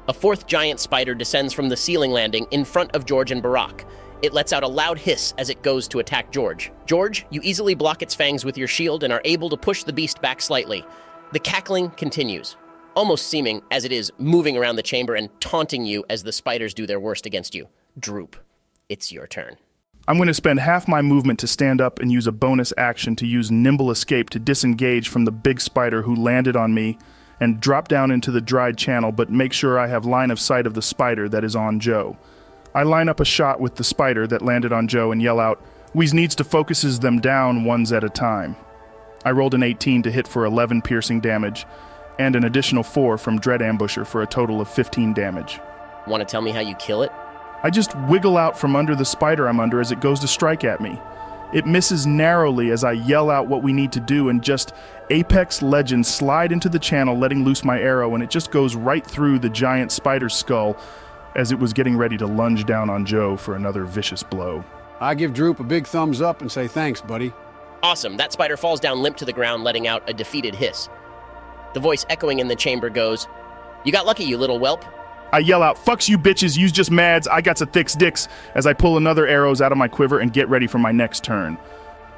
A fourth giant spider descends from the ceiling landing in front of George and Barack. It lets out a loud hiss as it goes to attack George. George, you easily block its fangs with your shield and are able to push the beast back slightly. The cackling continues, almost seeming as it is moving around the chamber and taunting you as the spiders do their worst against you. Droop, it's your turn. I'm going to spend half my movement to stand up and use a bonus action to use Nimble Escape to disengage from the big spider who landed on me and drop down into the dried channel, but make sure I have line of sight of the spider that is on Joe. I line up a shot with the spider that landed on Joe and yell out, "Weez needs to focuses them down ones at a time." I rolled an 18 to hit for 11 piercing damage, and an additional 4 from Dread Ambusher for a total of 15 damage. Want to tell me how you kill it? I just wiggle out from under the spider I'm under as it goes to strike at me. It misses narrowly as I yell out what we need to do and just Apex Legends slide into the channel, letting loose my arrow, and it just goes right through the giant spider's skull as it was getting ready to lunge down on Joe for another vicious blow. I give Droop a big thumbs up and say thanks, buddy. Awesome, that spider falls down limp to the ground, letting out a defeated hiss. The voice echoing in the chamber goes, "You got lucky, you little whelp." I yell out, "Fucks you bitches, use just mads, I got some thick sticks," as I pull another arrows out of my quiver and get ready for my next turn.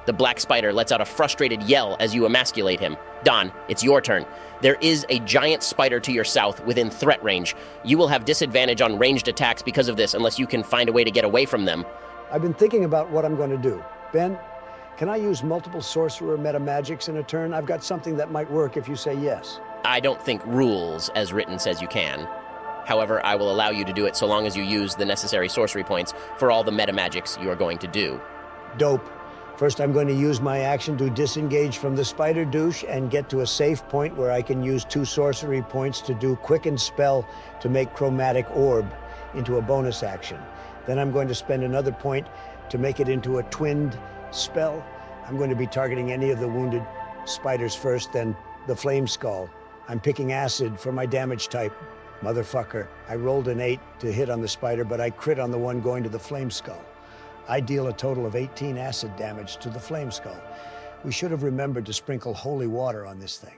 The black spider lets out a frustrated yell as you emasculate him. Don, it's your turn. There is a giant spider to your south within threat range. You will have disadvantage on ranged attacks because of this unless you can find a way to get away from them. I've been thinking about what I'm going to do. Ben, can I use multiple sorcerer meta magics in a turn? I've got something that might work if you say yes. I don't think rules as written says you can. However, I will allow you to do it so long as you use the necessary sorcery points for all the meta magics you are going to do. Dope. First, I'm going to use my action to disengage from the spider douche and get to a safe point where I can use 2 sorcery points to do Quicken Spell to make Chromatic Orb into a bonus action. Then I'm going to spend another point to make it into a twinned spell. I'm going to be targeting any of the wounded spiders first, then the Flame Skull. I'm picking acid for my damage type. Motherfucker, I rolled an 8 to hit on the spider, but I crit on the one going to the Flame Skull. I deal a total of 18 acid damage to the Flame Skull. We should have remembered to sprinkle holy water on this thing.